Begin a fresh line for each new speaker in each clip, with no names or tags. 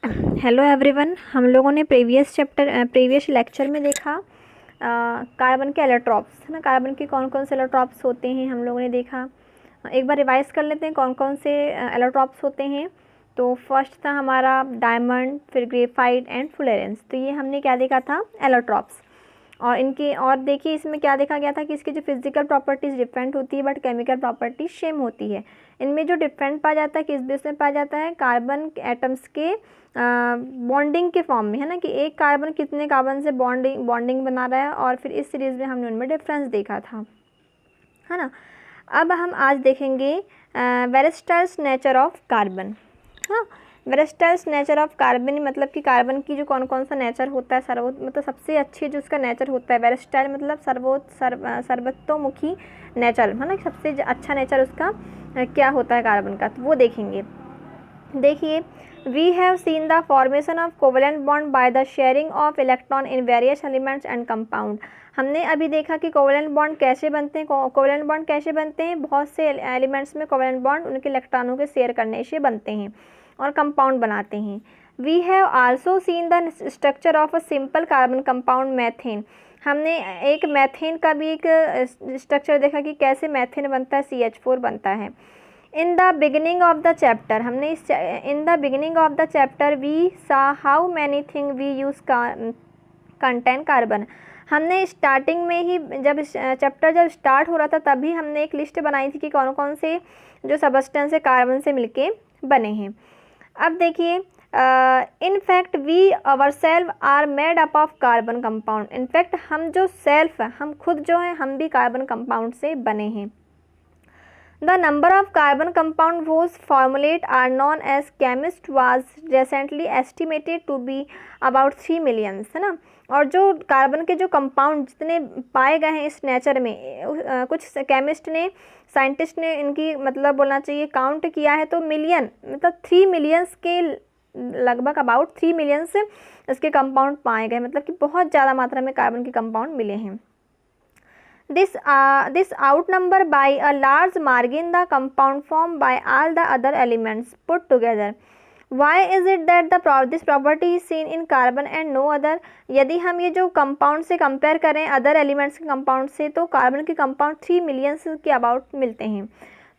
Hello everyone. हम लोगों ने प्रीवियस लेक्चर में देखा कार्बन के एलोट्रॉप्स, है ना। कार्बन के कौन कौन से एलोट्रॉप्स होते हैं हम लोगों ने देखा। एक बार रिवाइज कर लेते हैं कौन कौन से एलोट्रॉप्स होते हैं। तो फर्स्ट था हमारा डायमंड, फिर ग्रेफाइट एंड फुलेरेंस। तो ये हमने क्या देखा था, एलोट्रॉप्स। और इनके और देखिए इसमें क्या देखा गया था कि इसकी जो फिजिकल प्रॉपर्टीज़ डिफरेंट होती है बट केमिकल प्रॉपर्टीज सेम होती है। इनमें जो डिफरेंट पाया जाता है किस बेस में पाया जाता है, कार्बन एटम्स के बॉन्डिंग के फॉर्म में, है ना, कि एक कार्बन कितने कार्बन से बॉन्डिंग बना रहा है। और फिर इस सीरीज़ में हमने उनमें डिफरेंस देखा था, है ना। अब हम आज देखेंगे वेरेस्टल्स नेचर ऑफ कार्बन। हाँ, वेरेस्टल्स नेचर ऑफ कार्बन मतलब कि कार्बन की जो कौन कौन सा नेचर होता है, मतलब सबसे अच्छी जो उसका नेचर होता है। वेरेस्टाइल मतलब सर्वतोमुखी नेचर, है ना, सबसे अच्छा नेचर उसका क्या होता है कार्बन का, तो वो देखेंगे। देखिए, we have seen the formation of covalent bond by the sharing of electron in various elements and compound. हमने अभी देखा कि कोवेलेंट बॉन्ड कैसे बनते हैं। कोवेलेंट बॉन्ड कैसे बनते हैं, बहुत से एलिमेंट्स में कोवेलेंट बॉन्ड उनके इलेक्ट्रॉनों के शेयर करने से बनते हैं और कंपाउंड बनाते हैं। We have also seen the structure of a simple carbon compound methane. हमने एक मैथेन का भी एक स्ट्रक्चर देखा कि कैसे मैथेन बनता है, CH4 बनता है। In the beginning of the chapter हमने in the beginning of the chapter we saw how many thing we use contain carbon. हमने स्टार्टिंग में ही जब स्टार्ट हो रहा था तभी हमने एक लिस्ट बनाई थी कि कौन कौन से जो सबस्टेंस है कार्बन से मिलके बने हैं। अब देखिए, in fact we ourselves are made up of carbon compound. In fact हम जो सेल्फ है, हम खुद जो है, हम भी कार्बन कंपाउंड से बने हैं। The number of carbon compound whose formulate are known as chemist was recently estimated to be about 3 millions, है ना। और जो कार्बन के जो कंपाउंड जितने पाए गए हैं इस नेचर में, कुछ केमिस्ट ने, साइंटिस्ट ने इनकी मतलब बोलना चाहिए काउंट किया है तो मिलियन, मतलब 3 मिलियंस के लगभग, अबाउट 3 मिलियंस इसके कंपाउंड पाए गए, मतलब कि बहुत ज़्यादा मात्रा में कार्बन के कंपाउंड मिले हैं। This outnumber by a large margin the compound formed by all the other elements put together. Why is it that this property is seen in carbon and no other? यदि हम ये जो compound से compare करें other elements के compound से, तो carbon के कंपाउंड 3 मिलियंस के अबाउट मिलते हैं।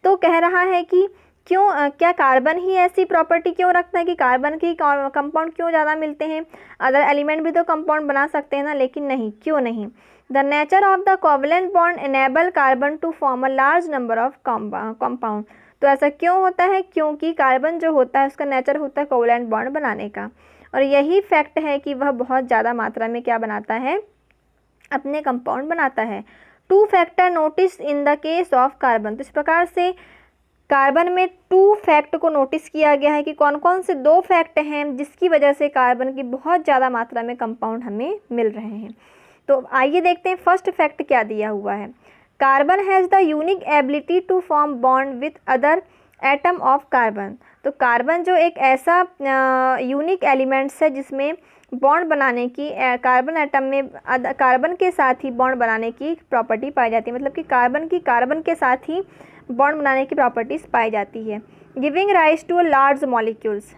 तो कह रहा है कि क्यों, क्या कार्बन ही ऐसी प्रॉपर्टी क्यों रखता है कि कार्बन की कंपाउंड क्यों ज़्यादा मिलते हैं। अदर एलिमेंट भी तो कंपाउंड बना सकते हैं ना, लेकिन नहीं, क्यों नहीं। The nature of the covalent bond enable carbon to form a large number of compound. तो ऐसा क्यों होता है, क्योंकि कार्बन जो होता है उसका नेचर होता है कोवेलेंट बॉन्ड बनाने का, और यही फैक्ट है कि वह बहुत ज़्यादा मात्रा में क्या बनाता है, अपने कंपाउंड बनाता है। 2 factor notice in the case of carbon. तो इस प्रकार से कार्बन में 2 फैक्ट को नोटिस किया गया है कि कौन कौन से 2 फैक्ट हैं जिसकी वजह से कार्बन की बहुत ज़्यादा मात्रा में कंपाउंड हमें मिल रहे हैं। तो आइए देखते हैं फर्स्ट फैक्ट क्या दिया हुआ है। Carbon has the unique ability to form bond with other atom of carbon. तो कार्बन जो एक ऐसा यूनिक एलिमेंट्स है जिसमें बॉन्ड बनाने की, कार्बन एटम में कार्बन के साथ ही बॉन्ड बनाने की प्रॉपर्टी पाई जाती है। मतलब कि कार्बन के साथ ही बॉन्ड बनाने की प्रॉपर्टीज़ पाई जाती है। Giving rise to a large molecules,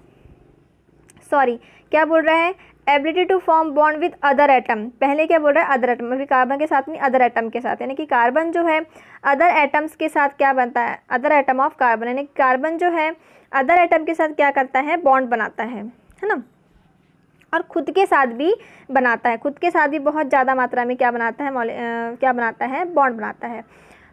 sorry क्या बोल रहा है, ability to form bond with other atom. पहले क्या बोल रहा है, अदर एटम, अभी कार्बन के साथ नहीं, अदर एटम के साथ, यानी कि कार्बन जो है अदर एटम्स के साथ क्या बनता है, अदर एटम ऑफ कार्बन, यानी कि कार्बन जो है अदर एटम के साथ क्या करता है, बॉन्ड बनाता है ना। और खुद के साथ भी बनाता है, खुद के साथ भी बहुत ज़्यादा मात्रा में क्या बनाता है, बॉन्ड बनाता है।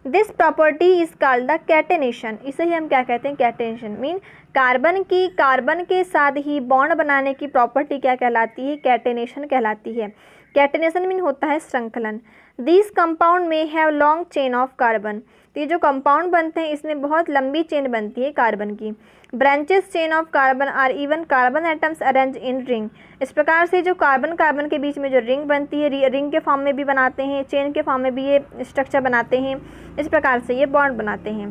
This property is called the catenation. इसे ही हम क्या कहते हैं, कैटेनेशन। मीन कार्बन के साथ ही बॉन्ड बनाने की प्रॉपर्टी क्या कहलाती है, कैटेनेशन कहलाती है। कैटेनेशन मीन होता है श्रृंखलन। दिस कंपाउंड में have long chain of carbon. तो ये जो कंपाउंड बनते हैं इसमें बहुत लंबी चेन बनती है कार्बन की। Branches chain of carbon are even carbon atoms arrange in ring. इस प्रकार से जो कार्बन के बीच में जो रिंग बनती है, रिंग के फॉर्म में भी बनाते हैं, चेन के फॉर्म में भी ये स्ट्रक्चर बनाते हैं। इस प्रकार से ये बॉन्ड बनाते हैं।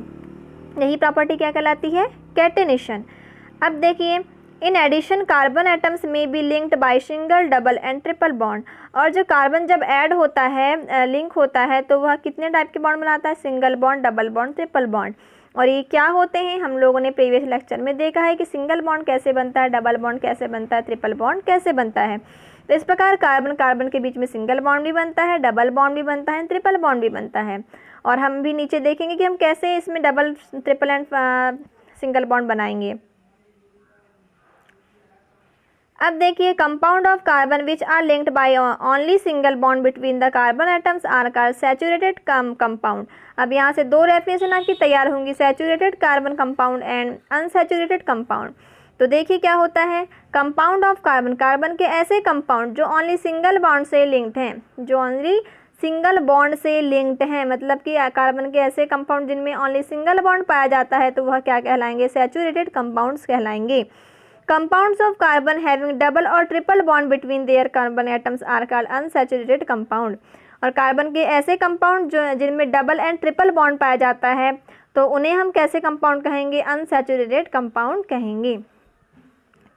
यही प्रॉपर्टी क्या कहलाती है, कैटेनेशन। अब देखिए, इन एडिशन कार्बन एटम्स में be linked by single, double and triple bond. और जो कार्बन जब ऐड होता है, लिंक होता है, तो वह कितने टाइप के बॉन्ड बनाता है, single bond, double bond, triple bond. और ये क्या होते हैं, हम लोगों ने प्रीवियस लेक्चर में देखा है कि सिंगल बॉन्ड कैसे बनता है, डबल बॉन्ड कैसे बनता है, ट्रिपल बॉन्ड कैसे बनता है। तो इस प्रकार कार्बन कार्बन के बीच में सिंगल बॉन्ड भी बनता है, डबल बॉन्ड भी बनता है, ट्रिपल बॉन्ड भी बनता है। और हम भी नीचे देखेंगे कि हम कैसे इसमें double, triple and single bond बनाएंगे। अब देखिए, compound of carbon which are linked by only single bond between the carbon atoms are called saturated compound. अब यहाँ से दो डेफिनेशन आपकी तैयार होंगी, saturated carbon compound and unsaturated compound. तो देखिए क्या होता है, कंपाउंड ऑफ कार्बन, कार्बन के ऐसे कंपाउंड जो ओनली सिंगल बॉन्ड से लिंक्ड हैं, जो ओनली सिंगल बॉन्ड से लिंक्ड हैं, मतलब कि कार्बन के ऐसे कंपाउंड जिनमें ओनली सिंगल बॉन्ड पाया जाता है, तो वह क्या कहलाएंगे, सैचुरेटेड कंपाउंड्स कहलाएंगे। Compounds of carbon having double or triple bond between their carbon atoms are called unsaturated compound। और कार्बन के ऐसे कंपाउंड जो जिनमें डबल एंड ट्रिपल बॉन्ड पाया जाता है, तो उन्हें हम कैसे कंपाउंड कहेंगे, अनसैचुरेटेड कंपाउंड कहेंगे।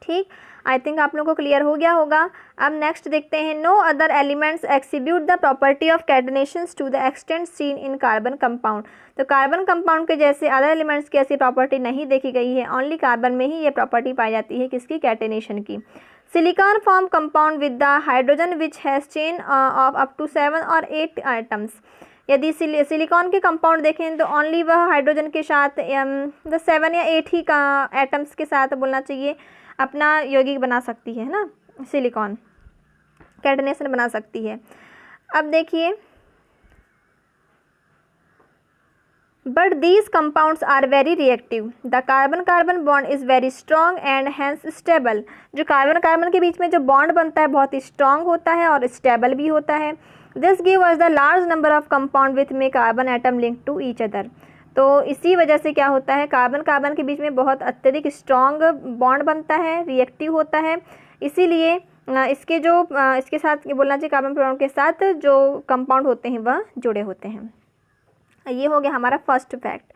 ठीक, आई थिंक आप लोगों को क्लियर हो गया होगा। अब नेक्स्ट देखते हैं, no other elements exhibit the property of catenations to the extent seen in carbon compound. तो कार्बन कंपाउंड के जैसे अदर एलिमेंट्स की ऐसी प्रॉपर्टी नहीं देखी गई है, ओनली कार्बन में ही ये प्रॉपर्टी पाई जाती है, किसकी, कैटेनेशन की। Silicon form compound with the hydrogen which has chain of up to 7 और 8 आइटम्स। यदि सिलिकॉन के कंपाउंड देखें तो ओनली वह हाइड्रोजन के साथ 7 या 8 ही का एटम्स के साथ बोलना चाहिए अपना यौगिक बना सकती है ना, सिलिकॉन कैटेनेशन बना सकती है। अब देखिए, but these compounds are very reactive, the carbon carbon bond is very strong and hence stable. जो कार्बन कार्बन के बीच में जो बॉन्ड बनता है बहुत ही स्ट्रॉन्ग होता है और स्टेबल भी होता है। This give us the large number of compound with many carbon atom link to each other. तो इसी वजह से क्या होता है, कार्बन कार्बन के बीच में बहुत अत्यधिक स्ट्रॉन्ग बॉन्ड बनता है, रिएक्टिव होता है। इसीलिए इसके जो इसके साथ बोलना चाहिए, कार्बन परमाणु के साथ जो कंपाउंड होते हैं वह जुड़े होते हैं। ये हो गया हमारा फर्स्ट फैक्ट।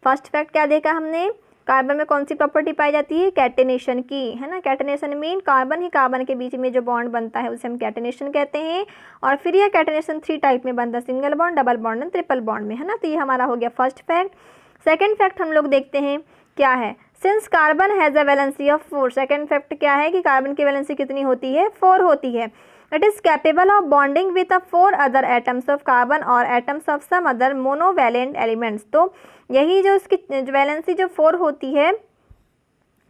फर्स्ट फैक्ट क्या देखा हमने, कार्बन में कौन सी प्रॉपर्टी पाई जाती है, कैटेनेशन की, है ना। कैटेनेशन मीन कार्बन ही कार्बन के बीच में जो बॉन्ड बनता है उसे हम कैटेनेशन कहते हैं। और फिर यह कैटेनेशन 3 टाइप में बनता है, single bond, double bond and triple bond में, है ना। तो ये हमारा हो गया फर्स्ट फैक्ट। सेकेंड फैक्ट हम लोग देखते हैं क्या है, since carbon has a valency of 4। Second fact क्या है कि कार्बन की वैलेंसी कितनी होती है, 4 होती है। It is capable of bonding with the 4 other atoms of carbon or atoms of some other monovalent elements। तो यही जो इसकी वैलेंसी जो 4 होती है,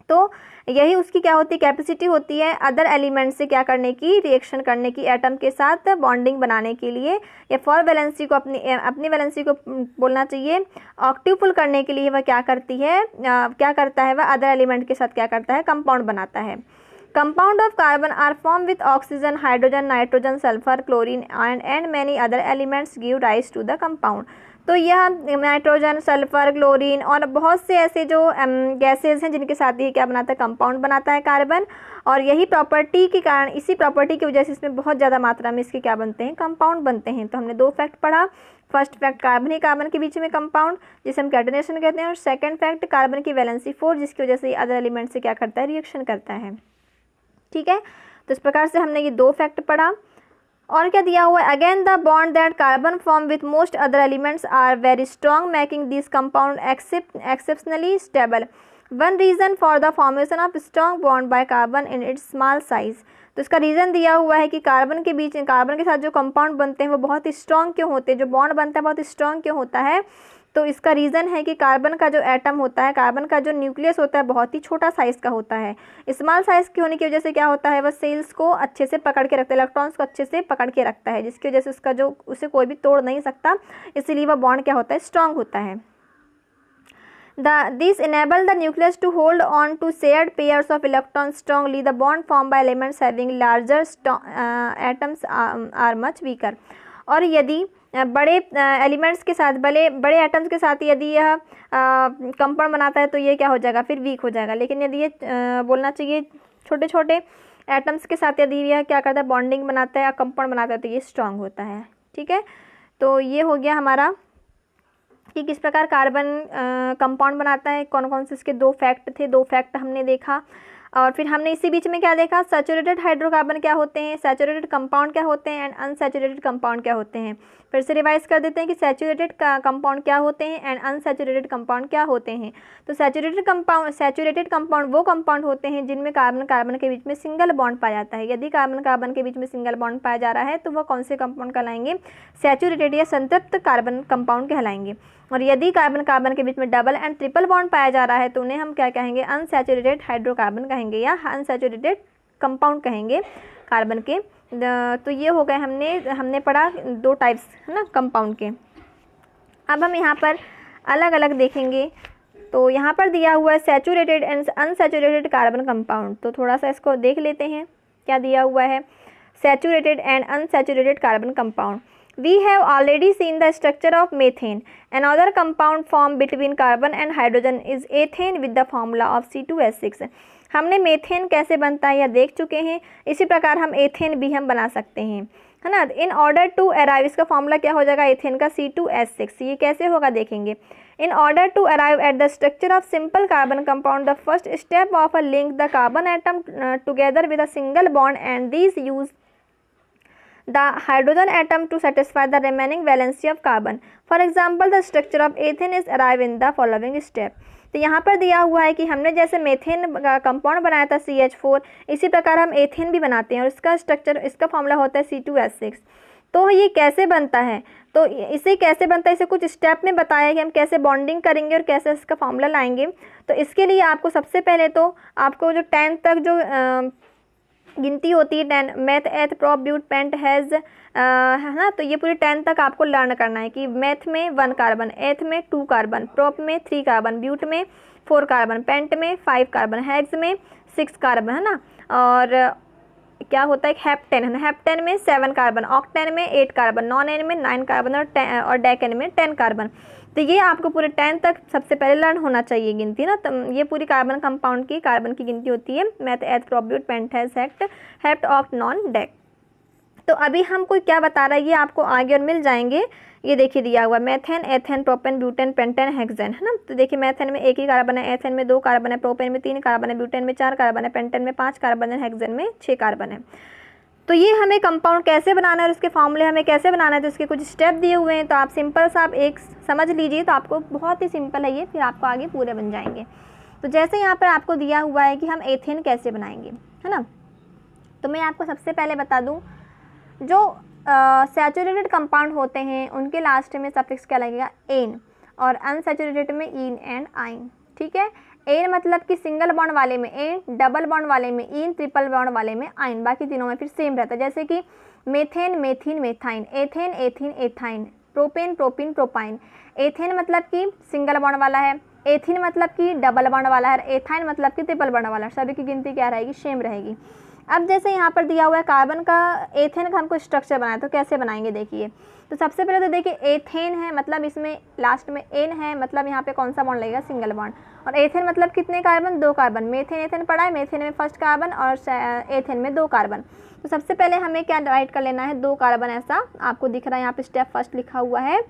तो यही उसकी क्या होती है, कैपेसिटी होती है अदर एलिमेंट से क्या करने की, रिएक्शन करने की, एटम के साथ बॉन्डिंग बनाने के लिए। या 4 वैलेंसी को अपनी वैलेंसी को बोलना चाहिए ऑक्टिपुल करने के लिए वह क्या करती है, क्या करता है, वह अदर एलिमेंट के साथ क्या करता है, कंपाउंड बनाता है। Compound of carbon are formed with oxygen, hydrogen, nitrogen, sulfur, chlorine and many other elements give rise to the compound। तो यह नाइट्रोजन, सल्फर, क्लोरीन और बहुत से ऐसे जो गैसेज हैं जिनके साथ ये क्या बनाता है, कंपाउंड बनाता है कार्बन। और यही प्रॉपर्टी के कारण, इसी प्रॉपर्टी की वजह से इसमें बहुत ज़्यादा मात्रा में इसके क्या बनते हैं, कंपाउंड बनते हैं। तो हमने 2 फैक्ट पढ़ा। फर्स्ट फैक्ट, कार्बन ही कार्बन के बीच में कंपाउंड जिसे हम कैटेनेशन कहते हैं। और सेकेंड फैक्ट, कार्बन की वैलेंसी 4 जिसकी वजह से अदर एलिमेंट से क्या करता है, रिएक्शन करता है। ठीक है, तो इस प्रकार से हमने ये 2 फैक्ट पढ़ा। और क्या दिया हुआ है, again the bond that carbon form with most other elements are very strong making this compound exceptionally stable. One reason for the formation of strong bond by carbon in its small size. तो इसका reason दिया हुआ है कि carbon के बीच, carbon के साथ जो कंपाउंड बनते हैं वो बहुत ही स्ट्रॉन्ग क्यों होते हैं, जो बॉन्ड बनता है बहुत ही स्ट्रॉन्ग क्यों होता है। तो इसका रीज़न है कि कार्बन का जो एटम होता है, कार्बन का जो न्यूक्लियस होता है बहुत ही छोटा साइज़ का होता है। स्मॉल साइज़ के होने की वजह से क्या होता है, वह सेल्स को अच्छे से पकड़ के रखता है, इलेक्ट्रॉन्स को अच्छे से पकड़ के रखता है, जिसकी वजह से उसका जो उसे कोई भी तोड़ नहीं सकता, इसीलिए वह बॉन्ड क्या होता है, स्ट्रॉन्ग होता है। This enable the nucleus to hold on to shared pairs of electrons strongly. The bond formed by elements having larger atoms are much weaker। और यदि बड़े एलिमेंट्स के साथ, बड़े एटम्स के साथ यदि यह कंपाउंड बनाता है तो ये क्या हो जाएगा, फिर वीक हो जाएगा। लेकिन यदि ये बोलना चाहिए छोटे छोटे एटम्स के साथ यदि यह क्या करता है, बॉन्डिंग बनाता है या कंपाउंड बनाता है, तो ये स्ट्रांग होता है। ठीक है, तो ये हो गया हमारा कि किस प्रकार कार्बन कंपाउंड बनाता है, कौन कौन से इसके 2 फैक्ट थे, 2 फैक्ट हमने देखा। और फिर हमने इसी बीच में क्या देखा, सैचुरेटेड हाइड्रोकार्बन क्या होते हैं, सैचुरेटेड कंपाउंड क्या होते हैं एंड अनसैचुरेटेड कंपाउंड क्या होते हैं। फिर से रिवाइज कर देते हैं कि सैचुरेटेड कंपाउंड क्या होते हैं एंड अनसैचुरेटेड कंपाउंड क्या होते हैं। तो सैचुरेटेड कंपाउंड वो कंपाउंड होते हैं जिनमें कार्बन कार्बन के बीच में सिंगल बॉन्ड पाया जाता है। यदि कार्बन कार्बन के बीच में सिंगल बॉन्ड पाया जा रहा है तो वह कौन से कंपाउंड कहलाएंगे, सैचुरेटेड या संतृप्त कार्बन कंपाउंड कहलाएंगे। और यदि कार्बन कार्बन के बीच में डबल एंड ट्रिपल बॉन्ड पाया जा रहा है तो उन्हें हम क्या कहेंगे, अनसैचुरेटेड हाइड्रोकार्बन कहेंगे या अनसैचुरेटेड कंपाउंड कहेंगे कार्बन के। तो ये हो गए हमने पढ़ा दो टाइप्स है ना कंपाउंड के। अब हम यहाँ पर अलग अलग देखेंगे। तो यहाँ पर दिया हुआ है saturated and unsaturated carbon compound. तो थोड़ा सा इसको देख लेते हैं क्या दिया हुआ है, saturated and unsaturated carbon compound. We have already seen the structure of methane. Another compound formed between carbon and hydrogen is ethane with the formula of C2H6. हमने मेथेन कैसे बनता है यह देख चुके हैं, इसी प्रकार हम एथेन भी हम बना सकते हैं, है ना। इन ऑर्डर टू अराइव, इसका फॉर्मूला क्या हो जाएगा एथेन का, C2H6। ये कैसे होगा देखेंगे। In order to arrive at the structure of simple carbon compound, the first step of a link the carbon atom together with a single bond, and these use the hydrogen atom to satisfy the remaining valency of carbon. For example, the structure of ethane is arrived in the following step. तो यहाँ पर दिया हुआ है कि हमने जैसे methane का कंपाउंड बनाया था CH4, इसी प्रकार हम एथेन भी बनाते हैं और इसका स्ट्रक्चर, इसका फॉर्मूला होता है C2H6। तो ये कैसे बनता है, तो इसे कैसे बनता है, इसे कुछ स्टेप में बताया कि हम कैसे बॉन्डिंग करेंगे और कैसे इसका फॉर्मूला लाएंगे। तो इसके लिए आपको सबसे पहले तो आपको जो 10 तक जो गिनती होती है 10, math eth prop but pent has, है ना। तो ये पूरी 10 तक आपको लर्न करना है कि मैथ में 1 कार्बन, एथ में 2 कार्बन, प्रोप में 3 कार्बन, ब्यूट में 4 कार्बन, पेंट में 5 कार्बन, हैग्स में 6 कार्बन, है ना। और क्या होता है हेप्टेन, है ना, हेप्टेन में 7 कार्बन, ऑक्टेन में 8 कार्बन, नॉन एन में 9 कार्बन और डेकेन में 10 कार्बन। तो ये आपको पूरे 10 तक सबसे पहले लर्न होना चाहिए गिनती ना। तो ये पूरी कार्बन कंपाउंड की कार्बन की गिनती होती है, meth eth prop but pent hex hept oct non dec. तो अभी हम कोई क्या बता रहा है ये आपको आगे और मिल जाएंगे। ये देखिए दिया हुआ methane, ethane, propane, butane, pentane, hexane, है ना। तो देखिए मैथेन में 1 ही कार्बन है, एथेन में 2 कार्बन है, प्रोपेन में 3 कार्बन है, ब्यूटेन में 4 कार्बन है, पेंटेन में 5 कार्बन है, हेक्सेन में 6 कार्बन है। तो ये हमें कंपाउंड कैसे बनाना है और उसके फॉर्मूले हमें कैसे बनाना है, तो इसके कुछ स्टेप दिए हुए हैं। तो आप सिंपल सा आप एक समझ लीजिए, तो आपको बहुत ही सिंपल है ये, फिर आपको आगे पूरे बन जाएंगे। तो जैसे यहाँ पर आपको दिया हुआ है कि हम एथेन कैसे बनाएंगे, है ना। तो मैं आपको सबसे पहले बता दूँ, जो सैचुरेटेड कंपाउंड होते हैं उनके लास्ट में सफिक्स क्या लगेगा, एन, और अनसैचुरेटेड में इन एंड आइन, ठीक है। एन मतलब कि सिंगल बॉन्ड वाले में एन, डबल बॉन्ड वाले में इन, ट्रिपल बॉन्ड वाले में आइन, बाकी तीनों में फिर सेम रहता है। जैसे कि methane, methene, methyne, ethane, ethene, ethyne, propane, propene, propyne. Ethane मतलब कि सिंगल बॉन्ड वाला है, एथिन मतलब कि डबल बॉन्ड वाला है, एथाइन मतलब कि ट्रिपल बॉन्ड वाला है। सभी की गिनती क्या रहेगी, सेम रहेगी। अब जैसे यहाँ पर दिया हुआ है कार्बन का, एथेन का हमको स्ट्रक्चर बनाया, तो कैसे बनाएंगे देखिए। तो सबसे पहले तो देखिए एथेन है मतलब इसमें लास्ट में एन है, मतलब यहाँ पे कौन सा बॉन्ड लगेगा, सिंगल बॉन्ड। और एथेन मतलब कितने कार्बन, 2 कार्बन। मेथेन एथेन पढ़ा है, मेथेन में 1 कार्बन और एथेन में 2 कार्बन। तो सबसे पहले हमें क्या राइट कर लेना है, 2 कार्बन, ऐसा आपको दिख रहा है यहाँ पे स्टेप फर्स्ट लिखा हुआ है।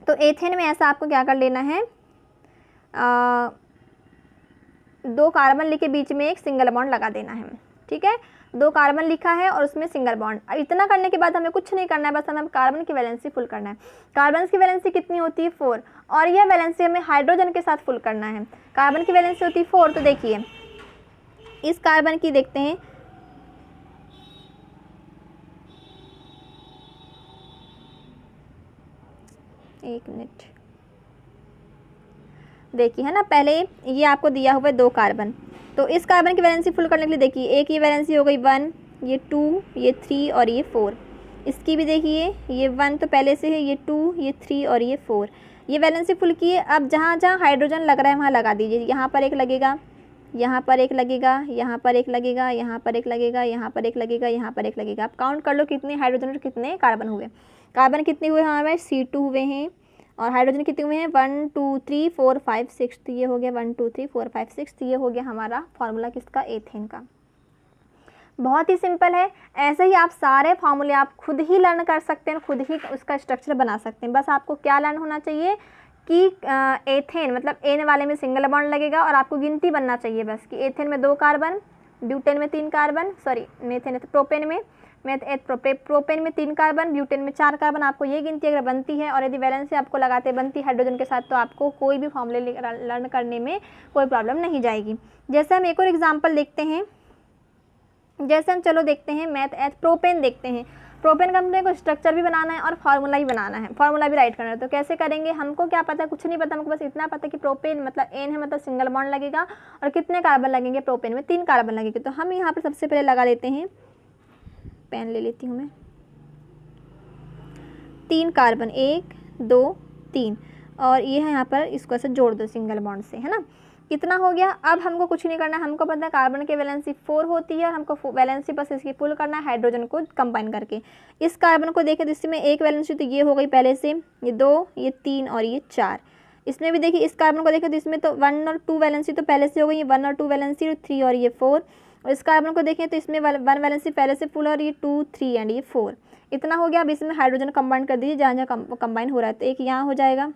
तो एथेन में ऐसा आपको क्या कर लेना है, 2 कार्बन लिखे, बीच में एक सिंगल बॉन्ड लगा देना है, ठीक है। 2 कार्बन लिखा है और उसमें सिंगल बॉन्ड। इतना करने के बाद हमें कुछ नहीं करना है, बस हमें कार्बन की वैलेंसी फुल करना है। कार्बन की वैलेंसी कितनी होती है, 4, और यह वैलेंसी हमें हाइड्रोजन के साथ फुल करना है। कार्बन की वैलेंसी होती है 4। तो देखिए इस कार्बन की देखते हैं, एक मिनट, देखिए है ना, पहले ये आपको दिया हुआ है 2 कार्बन। तो इस कार्बन की वैलेंसी फुल करने के लिए देखिए, एक ये वैलेंसी हो गई 1, ये 2, ये 3 और ये 4। इसकी भी देखिए ये 1 तो पहले से है, ये 2, ये 3 और ये 4। ये वैलेंसी फुल की है। अब जहाँ जहाँ हाइड्रोजन लग रहा है वहाँ लगा दीजिए। यहाँ पर एक लगेगा, यहाँ पर एक लगेगा, यहाँ पर एक लगेगा, यहाँ पर एक लगेगा, यहाँ पर एक लगेगा, यहाँ पर एक लगेगा। आप काउंट कर लो कितने हाइड्रोजन और कितने कार्बन हुए। कार्बन कितने हुए हमारे, C2 हुए हैं, और हाइड्रोजन कितने हुए हैं, 1 2 3 4 5 6। तो ये हो गया 1 2 3 4 5 6। तो ये हो गया हमारा फार्मूला किसका, एथेन का। बहुत ही सिंपल है। ऐसे ही आप सारे फार्मूले आप खुद ही लर्न कर सकते हैं, खुद ही उसका स्ट्रक्चर बना सकते हैं। बस आपको क्या लर्न होना चाहिए कि एथेन मतलब एन वाले में सिंगल बॉन्ड लगेगा और आपको गिनती बनना चाहिए बस कि एथेन में 2 कार्बन, ब्यूटेन में 3 कार्बन, सॉरी मेथेन प्रोपेन में प्रोपेन में 3 कार्बन, ब्यूटेन में 4 कार्बन। आपको ये गिनती अगर बनती है और यदि वैलेंसी आपको लगाते बनती हाइड्रोजन के साथ, तो आपको कोई भी फॉर्मूले लर्न करने में कोई प्रॉब्लम नहीं जाएगी। जैसे हम एक और एग्जाम्पल देखते हैं, जैसे हम चलो देखते हैं मैथ एथ प्रोपेन देखते हैं। प्रोपेन का हमने को स्ट्रक्चर भी बनाना है और फार्मूला भी बनाना है, फार्मूला भी राइट करना है। तो कैसे करेंगे, हमको क्या पता, कुछ नहीं पता, हमको बस इतना पता कि प्रोपेन मतलब एन है, मतलब सिंगल बॉन्ड लगेगा और कितने कार्बन लगेंगे, प्रोपेन में 3 कार्बन लगेंगे। तो हम यहाँ पर सबसे पहले लगा लेते हैं, पेन ले लेती हूँ मैं, 3 कार्बन 1 2 3 और ये है यहाँ पर, इसको ऐसे जोड़ दो सिंगल बॉन्ड से, है ना। कितना हो गया। अब हमको कुछ नहीं करना, हमको पता है कार्बन की वैलेंसी 4 होती है और हमको वैलेंसी बस इसकी पुल करना है हाइड्रोजन को कंबाइन करके। इस कार्बन को देखें तो इसमें एक वैलेंसी तो ये हो गई पहले से, ये 2 ये 3 और ये 4। इसमें भी देखिए इस कार्बन को देखें तो इसमें तो 1 और 2 वैलेंसी तो पहले से हो गई, 1 और 2 वैलेंसी और 3 और ये 4। और इस कार्बन को देखें तो इसमें 1 वैलेंसी पहले से फुल और ये 2 3 एंड ये 4। इतना हो गया। अब इसमें हाइड्रोजन कंबाइन कर दीजिए जहाँ जहाँ कंबाइन हो रहा है। तो एक यहाँ हो जाएगा,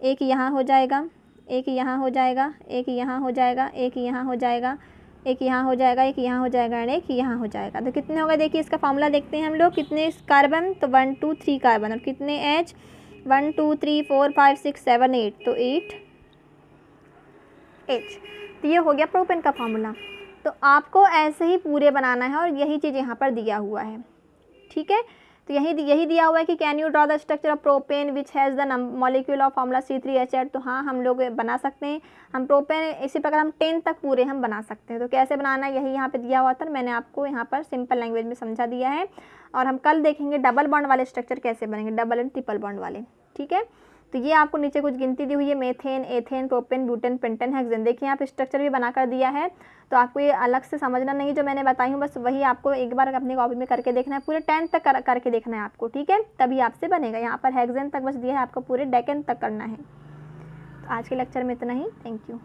एक यहाँ हो जाएगा, एक यहाँ हो जाएगा, एक यहाँ हो जाएगा, एक यहाँ हो जाएगा, एक यहाँ हो जाएगा, एक यहाँ हो जाएगा एंड एक यहाँ हो जाएगा। तो कितने हो गए देखिए, इसका फॉर्मूला देखते हैं हम लोग, कितने कार्बन, तो 1 2 3 कार्बन और कितने एच, 1 2 3 4 5 6 7 8, तो 8 एच। तो ये हो गया प्रोपेन का फॉर्मूला। तो आपको ऐसे ही पूरे बनाना है और यही चीज़ यहाँ पर दिया हुआ है, ठीक है। तो यही दिया हुआ है कि can you draw the structure of propane which has the molecule of formula C3H8। तो हाँ, हम लोग बना सकते हैं, हम प्रोपेन इसी प्रकार हम 10 तक पूरे हम बना सकते हैं। तो कैसे बनाना है यही यहाँ पे दिया हुआ था, मैंने आपको यहाँ पर सिंपल लैंग्वेज में समझा दिया है। और हम कल देखेंगे डबल बॉन्ड वाले स्ट्रक्चर कैसे बनेंगे, डबल एंड ट्रिपल बॉन्ड वाले, ठीक है। तो ये आपको नीचे कुछ गिनती दी हुई है, methane, ethane, propane, butane, pentane, hexane. देखिए यहाँ पे स्ट्रक्चर भी बनाकर दिया है। तो आपको ये अलग से समझना नहीं, जो मैंने बताई हूँ बस वही आपको एक बार अपनी कॉपी में करके देखना है, पूरे 10 तक करके देखना है आपको, ठीक है, तभी आपसे बनेगा। यहाँ पर हेक्सेन तक बस दिया है, आपको पूरे डेकेन तक करना है। तो आज के लेक्चर में इतना ही, थैंक यू।